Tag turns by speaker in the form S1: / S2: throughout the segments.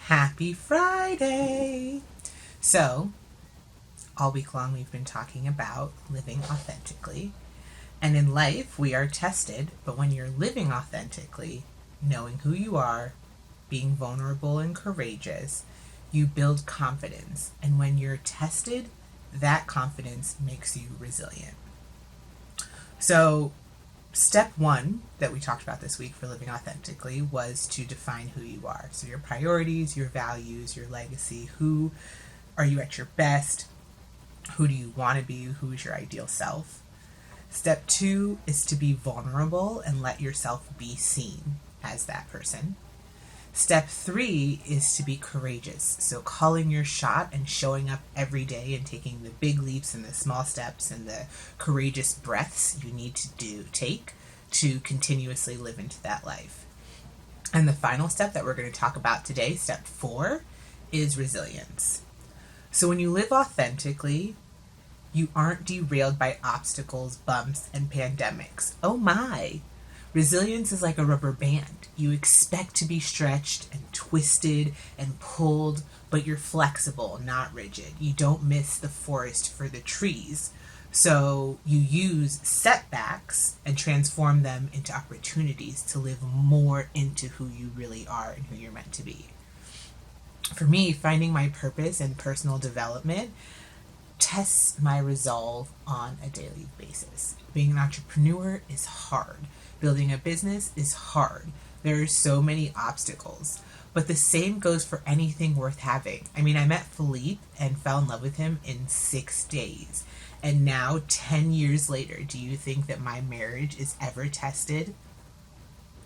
S1: Happy Friday! So, all week long we've been talking about living authentically. And in life, we are tested, but when you're living authentically, knowing who you are, being vulnerable and courageous, you build confidence. And when you're tested, that confidence makes you resilient. So, step one that we talked about this week for living authentically was to define who you are. So, your priorities, your values, your legacy. Who are you at your best? Who do you want to be? Who is your ideal self? Step two is to be vulnerable and let yourself be seen as that person. Step three is to be courageous. So calling your shot and showing up every day and taking the big leaps and the small steps and the courageous breaths you need to take to continuously live into that life. And the final step that we're going to talk about today, step four, is resilience. So when you live authentically, you aren't derailed by obstacles, bumps, and pandemics. Oh my! Resilience is like a rubber band. You expect to be stretched and twisted and pulled, but you're flexible, not rigid. You don't miss the forest for the trees. So you use setbacks and transform them into opportunities to live more into who you really are and who you're meant to be. For me, finding my purpose and personal development tests my resolve on a daily basis. Being an entrepreneur is hard. Building a business is hard. There are so many obstacles. But the same goes for anything worth having. I mean, I met Philippe and fell in love with him in 6 days. And now, 10 years later, do you think that my marriage is ever tested?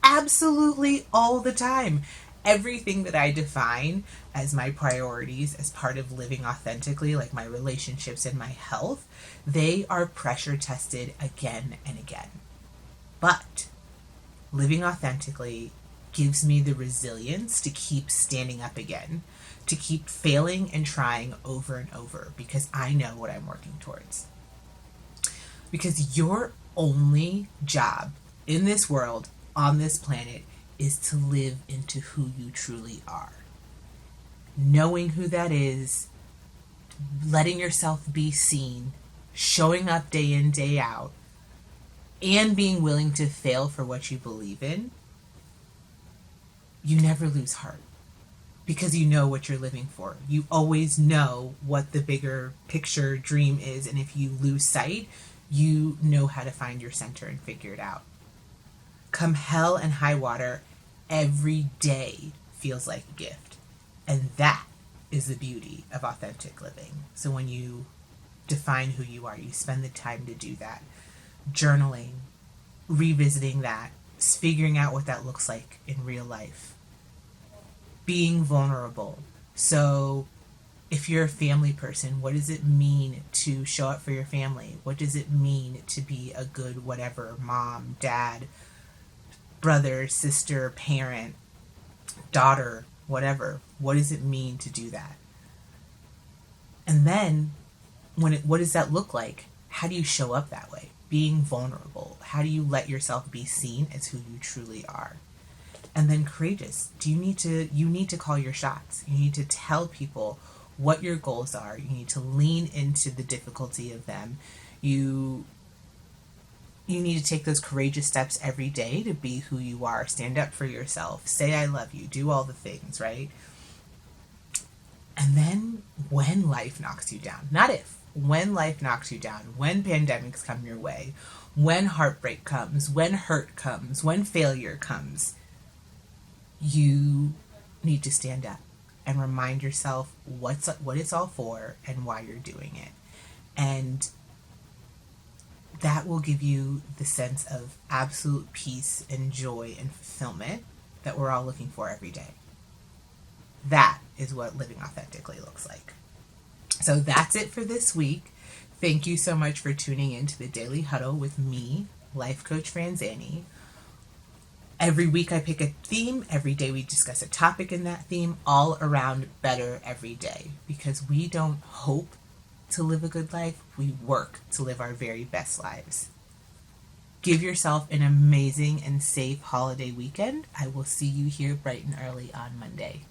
S1: Absolutely all the time. Everything that I define as my priorities as part of living authentically, like my relationships and my health, they are pressure tested again and again. But living authentically gives me the resilience to keep standing up again, to keep failing and trying over and over, because I know what I'm working towards. Because your only job in this world, on this planet, is to live into who you truly are. Knowing who that is, letting yourself be seen, showing up day in, day out, and being willing to fail for what you believe in, you never lose heart because you know what you're living for. You always know what the bigger picture dream is, and if you lose sight, you know how to find your center and figure it out. Come hell and high water, every day feels like a gift. And that is the beauty of authentic living. So when you define who you are, you spend the time to do that. Journaling, revisiting that, figuring out what that looks like in real life. Being vulnerable. So if you're a family person, what does it mean to show up for your family? What does it mean to be a good whatever, mom, dad, brother, sister, parent, daughter, whatever? What does it mean to do that? And then, what does that look like? How do you show up that way? Being vulnerable. How do you let yourself be seen as who you truly are? And then courageous. You need to call your shots. You need to tell people what your goals are. You need to lean into the difficulty of them. You need to take those courageous steps every day to be who you are. Stand up for yourself. Say I love you. Do all the things, right? And then when life knocks you down, not if, when life knocks you down, when pandemics come your way, when heartbreak comes, when hurt comes, when failure comes, you need to stand up and remind yourself what it's all for and why you're doing it. And that will give you the sense of absolute peace and joy and fulfillment that we're all looking for every day. That is what living authentically looks like. So that's it for this week. Thank you so much for tuning in to the Daily Huddle with me, Life Coach Franzani. Every week I pick a theme. Every day we discuss a topic in that theme, all around better every day. Because we don't hope to live a good life, we work to live our very best lives. Give yourself an amazing and safe holiday weekend. I will see you here bright and early on Monday.